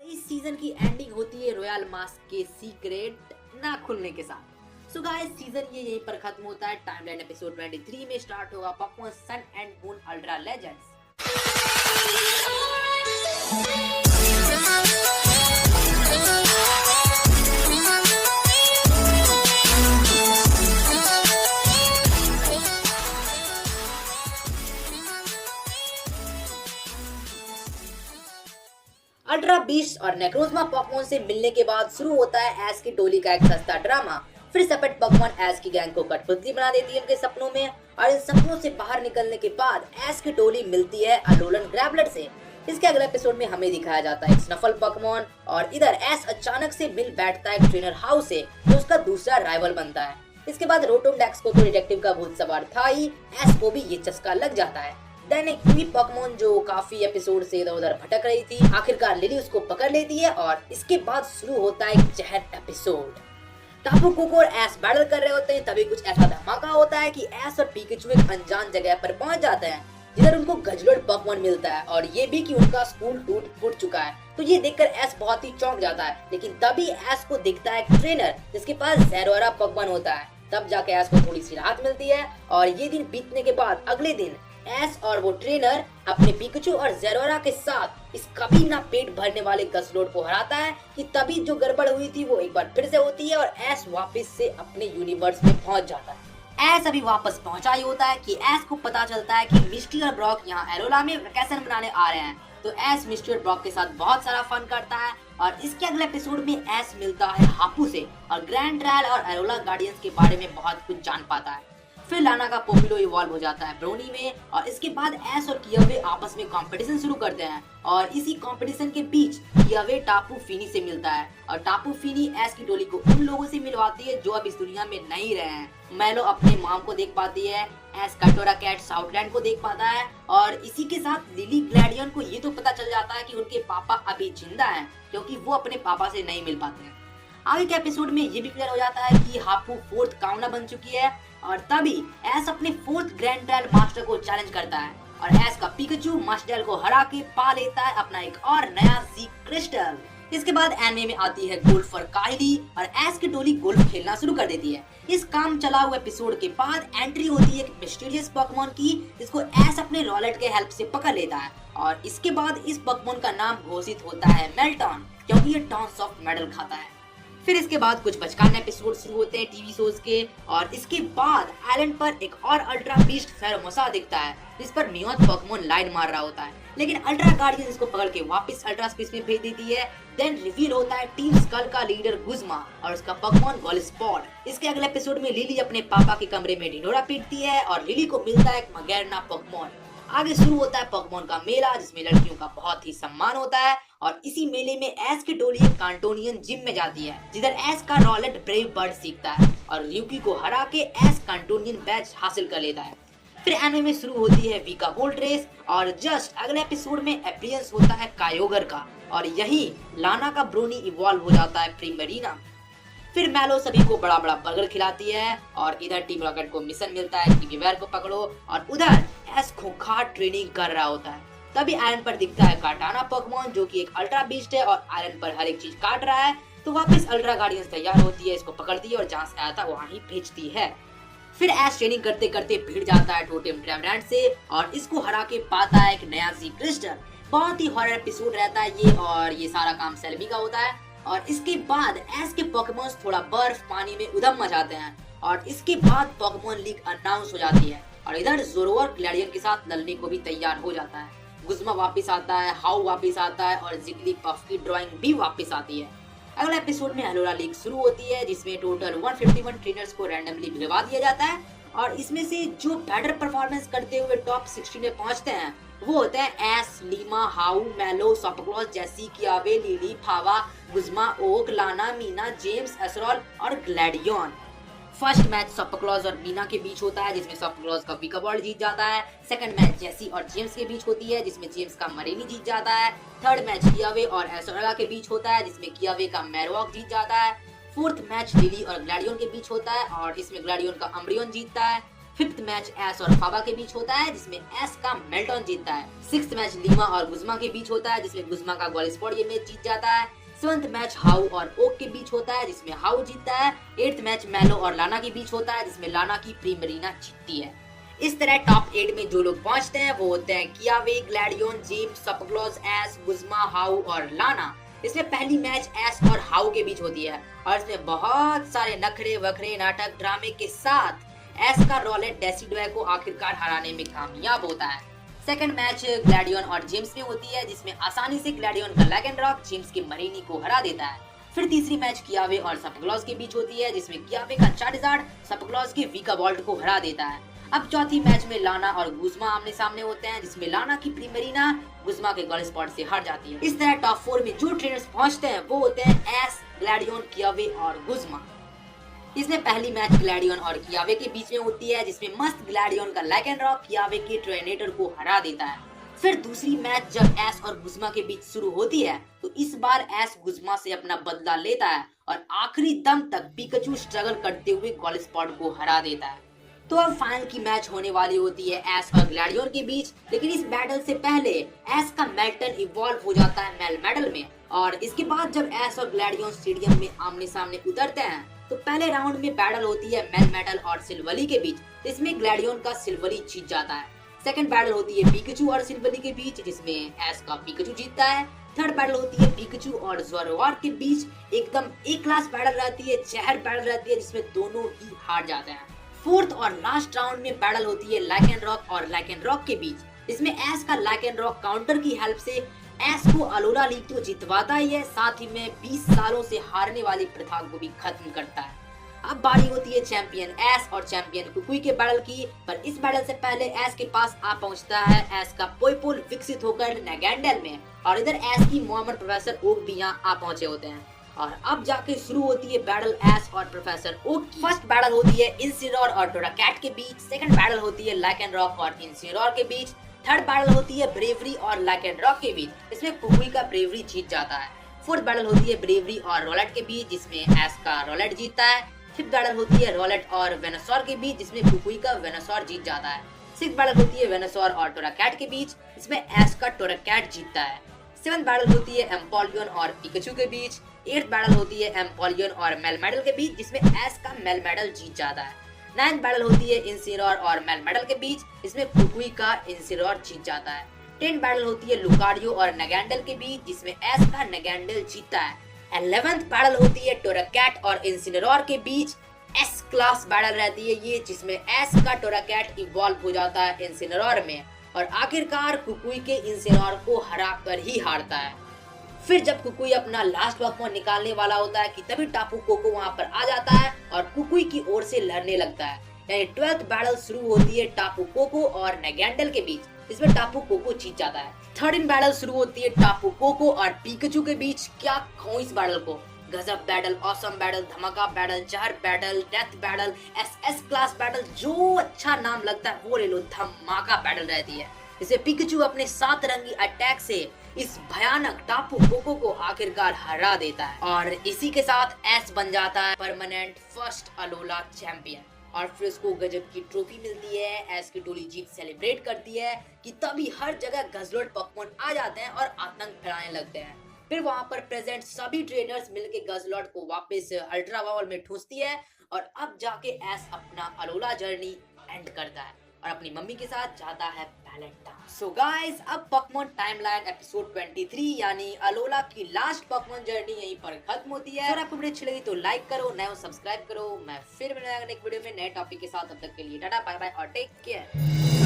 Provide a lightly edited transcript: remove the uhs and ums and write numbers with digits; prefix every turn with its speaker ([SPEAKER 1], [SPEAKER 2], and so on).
[SPEAKER 1] इस सीजन की एंडिंग होती है रॉयल मास्क के सीक्रेट ना खुलने के साथ। सो गाइस सीजन ये यहीं पर खत्म होता है। टाइमलाइन एपिसोड 23 में स्टार्ट होगा Pokemon Sun and Moon Ultra Legends. Ultra Beast और नेक्रोजमा पोकेमॉन से मिलने के बाद शुरू होता है ऐश की टोली का एक सस्ता ड्रामा। फिर सेपरेट पोकेमॉन ऐश की गैंग को कठपुतली बना देती है उनके सपनों में, और इन सपनों से बाहर निकलने के बाद ऐश की टोली मिलती है अलोलन ग्रैबलर से। इसके अगले एपिसोड में हमें दिखाया जाता है स्नफल पोकेमॉन, और इधर ऐश अचानक से मिल बैठता है ट्रेनर हाउस से जो उसका दूसरा राइवल बनता है। इसके बाद रोटोडेक्स को तो डिटेक्टिव का भूत सवार था ही, ऐश को भी ये चस्का लग जाता है। देन एक कीवी पोकेमॉन जो काफी एपिसोड से इधर उधर भटक रही थी, आखिरकार लिली उसको पकड़ लेती है और इसके बाद शुरू होता है एक जहर एपिसोड। टापू कोको और ऐश बैटल कर रहे होते हैं, तभी कुछ ऐसा धमाका होता है कि ऐश और पिकाचू एक अनजान जगह पर पहुंच जाते हैं जिधर उनको गजलोड पोकेमॉन मिलता है, और ये भी कि उनका स्कूल फूट चुका है। तो ये देखकर ऐश बहुत ही चौंक जाता है, लेकिन तभी ऐश को दिखता है एक ट्रेनर जिसके पास ज़ेरोरा पोकेमॉन होता है। तब जाके ऐश को थोड़ी सी राहत मिलती है, और ये दिन बीतने के बाद अगले दिन ऐश और वो ट्रेनर अपने पिकाचू और ज़ेरोरा के साथ इस कभी ना पेट भरने वाले गजलोड को हराता है कि तभी जो गड़बड़ हुई थी वो एक बार फिर से होती है और ऐश वापस से अपने यूनिवर्स में पहुंच जाता है। ऐश अभी वापस पहुंचा ही होता है कि ऐश को पता चलता है कि मिस्टी और ब्रॉक यहाँ एरोला में वेकेशन मनाने आ रहे हैं। तो ऐश मिस्टी और ब्रॉक के साथ बहुत सारा फन करता है, और इसके अगले एपिसोड में ऐश मिलता है हापू से और ग्रैंड ट्रायल और एरोला गार्डियंस के बारे में बहुत कुछ जान पाता है। फिर लाना का पोपिलो इवॉल्व हो जाता है ब्रोनी में, और इसके बाद ऐश और कियावे आपस में कंपटीशन शुरू करते हैं, और इसी कंपटीशन के बीच कियावे टापू फिनी से मिलता है, और टापू फिनी ऐश की टोली को उन लोगों से मिलवाती है जो अब इस दुनिया में नहीं रहे हैं। मैलो अपने मॉम को देख पाती है, ऐश कटोरा कैट साउथलैंड को देख पाता है, और इसी के साथ लिली ग्लैडियन को ये तो पता चल जाता है कि उनके पापा अभी जिंदा हैं क्योंकि वो अपने पापा से नहीं मिल पाते हैं। आगे के एपिसोड में ये भी क्लियर हो जाता है कि हापू 4th काउना बन चुकी है, और तभी ऐश अपने 4th ग्रैंड ट्रायल मास्टर को चैलेंज करता है, और ऐश का पिकाचू मास्टर को हरा के पा लेता है अपना एक और नया जी क्रिस्टल। इसके बाद एनिमे में आती है गोल्फ फॉर काइली, और ऐश की टोली गोल्फ खेलना शुरू कर देती है। इस काम चलाओ एपिसोड के बाद एंट्री होती है एक मिस्टीरियस पोकेमॉन की जिसको ऐश अपने रॉलेट के हेल्प से पकड़ लेता है, और इसके बाद इस पोकेमॉन का नाम घोषित होता है मेल्टॉन, क्योंकि ये टॉन्स ऑफ मेडल खाता है। फिर इसके बाद कुछ बचकाने एपिसोड शुरू होते हैं टीवी शोज के, और इसके बाद आइलैंड पर एक और अल्ट्रा बीस्ट फेरोमोसा दिखता है जिस पर मियोथ पोकेमॉन लाइन मार रहा होता है, लेकिन अल्ट्रा गार्डियन इसको पकड़ के वापस अल्ट्रा स्पेस में भेज देती है। देन रिवील होता है टीम स्कल का लीडर गुज़मा और उसका पोकेमॉन गोल्स्पॉट। इसके अगले एपिसोड में लिली अपने पापा के कमरे में ढिंढोरा पीटती है, और लिली को मिलता है एक मगैरना पोकेमॉन। आगे शुरू होता है पोकेमॉन का मेला जिसमें लड़कियों का बहुत ही सम्मान होता है, और इसी मेले में ऐश की टोली एक कांटोनियन जिम में जाती है जिधर ऐश का रॉलेट ब्रेव बर्ड सीखता है, और र्यूकी को हरा के ऐश कांटोनियन बैच हासिल कर लेता है। फिर एनिमे में शुरू होती है वीका गोल्ड रेस, और जस्ट अगले एपिसोड में अपीयरेंस होता है कायोगर का, और यही लाना का ब्रोनी इवॉल्व हो जाता है प्रीमेरिना। फिर मैलो सभी को बड़ा बड़ा बर्गर खिलाती है, और इधर टीम रॉकेट को मिशन मिलता है कि गिवेर को पकड़ो, और उधर ऐश खूंखार ट्रेनिंग कर रहा होता है। तभी आयरन पर दिखता है काटाना पोकेमॉन जो कि एक अल्ट्रा बीस्ट है, और आयरन पर हर एक चीज काट रहा है। तो वापस अल्ट्रा गार्डियंस तैयार होती है, इसको पकड़ती है और जहाँ से आया था वहाँ ही भेजती है। फिर ऐश ट्रेनिंग करते करते भिड़ जाता है टोटेम ट्रेवरेंट से, और इसको हरा के पाता है एक नया जी क्रिस्टल। बहुत ही हॉरर एपिसोड रहता है ये, और ये सारा काम सेल्वी का होता है। और इसके बाद ऐश के पोकेमॉन्स थोड़ा बर्फ पानी में उधम मचाते हैं, और इसके बाद पोकेमॉन लीग अनाउंस हो जाती है, और इधर ज़ोरोवर ग्लैडियन के साथ लड़ने को भी तैयार हो जाता है। गुज़मा वापस आता है, हाउ वापस आता है, और जिग्लीपफ की ड्राइंग भी वापस आती है। अगले एपिसोड में एलोरा लीग शुरू होती है जिसमें टोटल 151 ट्रेनर्स को रैंडमली भिजवा दिया जाता है, और इसमें से जो बेटर परफॉर्मेंस करते हुए टॉप 16 में पहुंचते हैं वो होते हैं Ash, Ilima, Hau, Mallow, Sophocles, Jessie, Kiawe, Lillie, Faba, Guzma, Oak, Lana, Mina, James, एसरॉल और ग्लैडियन। फर्स्ट मैच सोपक्लॉज और मीना के बीच होता है जिसमें सोपक्लॉज का वीका बॉल जीत जाता है। सेकंड मैच जेसी और जेम्स के बीच होती है जिसमें जेम्स का मरेनी जीत जाता है। थर्ड मैच कियावे और एसोरा के बीच होता है जिसमें कियावे का मैरवॉक जीत जाता है। फोर्थ मैच लिली और ग्लैडियन के बीच होता है और इसमें ग्लैडियन का अम्ब्रियन जीतता है। 5th मैच एस और फाबा के बीच होता है जिसमें एस का मेल्टन जीतता है। 6th मैच लीमा और गुज़मा के बीच होता है जिसमें गुज़मा का गोल स्पॉट ये मैच जीत जाता है। 7th मैच हाउ और ओक के बीच होता है जिसमें हाउ जीतता है। 8th मैच मेलो और लाना के बीच होता है जिसमें लाना की प्रीमरीना जीतती है। इस तरह टॉप 8 में जो लोग पहुंचते हैं वो होते हैं कियावे, ग्लैडियन, जेम्स, सपक्लॉज, एस, गुज़मा, हाउ और लाना। इसमें पहली मैच एस और हाउ के बीच होती है और इसमें बहुत सारे नखरे वखरे नाटक ड्रामे के साथ एस का रोलेट डेसिडोए को आखिरकार हराने में कामयाब होता है। सेकंड मैच ग्लैडियन और जेम्स में होती है जिसमें आसानी से ग्लैडियन का लैग एंड रॉक जेम्स के मरीनी को हरा देता है। फिर तीसरी मैच कियावे और सपक्लॉज के बीच होती है जिसमें कियावे का चार्जार्ड सपक्लॉज के वीका वॉल्ट को हरा देता है। अब चौथी मैच में लाना और गुज़मा आमने सामने होते हैं जिसमें लाना की प्रीमरीना गुज़मा के गोल स्पॉट से हार जाती है। इस तरह टॉप 4 में जो ट्रेनर्स पहुंचते हैं वो होते हैं एस, ग्लैडियन, कियावे और गुज़मा। इसमें पहली मैच ग्लैडियन और कियावे के बीच में होती है जिसमें मस्त ग्लैडियन का लैग एंड रॉक कियावे के ट्रेनेटर को हरा देता है। फिर दूसरी मैच जब एस और गुज़मा के बीच शुरू होती है तो इस बार एस गुज़मा से अपना बदला लेता है और आखिरी दम तक पिकाचू स्ट्रगल करते हुए गोल स्पॉट को हरा देता है। तो अब फाइनल की मैच होने वाली होती है एस और ग्लैडियन के बीच, लेकिन इस बैटल से पहले एस का मेल्टन इवॉल्व हो जाता है मेल मेडल में और इसके बाद जब एस और ग्लैडियन स्टेडियम में आमने सामने उतरते हैं तो पहले राउंड में बैटल होती है मेल मेडल और सिल्वरी के बीच, इसमें ग्लैडियन का सिल्वरी जीत जाता है। सेकंड बैटल होती है पिकाचू और सिल्वरी के बीच जिसमें एस का पिकाचू जीतता है। थर्ड बैटल होती है पिकाचू और ज़ोरोआर के बीच, एकदम एक क्लास बैटल रहती है, जहर बैटल रहती है जिसमें दोनों ही हार जाते हैं। फोर्थ और लास्ट राउंड में बैटल होती है लैक एंड रॉक और लैक एंड रॉक के बीच, इसमें एस का लैक एंड रॉक काउंटर की हेल्प से एस को अलोला लीग तो जितवाता ही है, साथ ही में 20 सालों से हारने वाली प्रथा को भी खत्म करता है। अब बारी होती है चैंपियन एस और चैंपियन कुकुई के बैटल की, पर इस बैटल से पहले एस के पास आ पहुंचता है एस का पोइपोल विकसित होकर नैगेंडल में और इधर एस की मोहम्मद प्रोफेसर ओक भी यहाँ आ पहुंचे होते हैं और अब जाके शुरू होती है बैटल एस और प्रोफेसर ओक की। फर्स्ट बैटल होती है इंसिनोर और टोराकैट के बीच, सेकंड बैटल होती है लैक एंड रॉक और इंसिनोर के बीच, थर्ड बैटल होती है ब्रेवरी और लैक एंड रॉक के बीच, इसमें कुकुई का ब्रेवरी जीत जाता है। फोर्थ बैटल होती है ब्रेवरी और रोलेट के बीच जिसमें एस का रोलेट जीतता है। फिफ्थ बैटल होती है रोलेट और वेनोसॉर के बीच जिसमें कुकुई का वेनोसॉर जीत जाता है। सिक्स्थ बैटल होती है वेनोसॉर और टोराकैट के बीच जिसमें एस का टोराकैट जीतता है। सेवंथ बैटल होती है एम्पोलियन और पिकाचू के बीच। 8th बैटल होती है एम्पोलियन और मेलमेडल के बीच जिसमें एस का मेलमेडल जीत जाता है। 9th बैटल होती है इंसिनोर और मेलमेडल के बीच जिसमें कुकुई का इंसिनोर जीत जाता है। 10th बैटल होती है लुकारियो और नगैंडल के बीच जिसमें एस का नगैंडल जीतता है। 11th बैटल होती है टोराकैट और इंसिनोर के बीच, एस क्लास बैटल रहती है ये जिसमें एस का टोराकैट इवॉल्व हो जाता है इंसिनोर में और आखिरकार कुकुई के इंसिनोर को हरा कर ही हारता है। फिर जब कुकुई अपना लास्ट पॉकेमॉन निकालने वाला होता है कि तभी टापू कोको वहां पर आ जाता है और कुकुई की ओर से लड़ने लगता है। यानी 12th बैटल शुरू होती है टापू कोको और नगैंडल के बीच, इसमें टापू कोको जीत जाता है। 13th बैटल शुरू होती है टापू कोको और पिकाचू के बीच। क्या कहूं इस बैटल को, गजब बैटल, ऑसम बैटल, धमाका बैटल, जहर battle, death battle, S class battle, जो अच्छा नाम लगता है वो ले लो, धमाका बैटल रहती है। इसे पिकाचू अपने 7 रंगी अटैक से इस भयानक टापू कोको को आखिरकार हरा देता है और इसी के साथ एस बन जाता है परमानेंट फर्स्ट अलोला चैंपियन और फिर उसको गजब की ट्रॉफी मिलती है। एस की टोली जीत सेलिब्रेट करती है कि तभी हर जगह गजलोट पॉकेमॉन आ जाते हैं और आतंक फैलाने लगते हैं। फिर वहां पर प्रेजेंट सभी ट्रेनर्स मिलके गजलॉट को वापस अल्ट्रा बाउल में ठूसती है और अब जाके एस अपना अलोला जर्नी एंड करता है और अपनी मम्मी के साथ जाता है पैलेट। सो गाइस, अब पॉकेमॉन टाइमलाइन एपिसोड 23 यानी अलोला की लास्ट पॉकेमॉन जर्नी यहीं पर खत्म होती है। अगर आपको वीडियो अच्छी लगी तो लाइक करो, नए हो सब्सक्राइब करो। मैं फिर मिलूंगा नेक्स्ट वीडियो में नए टॉपिक के साथ, तब तक के लिए टाटा बाय बाय और टेक केयर।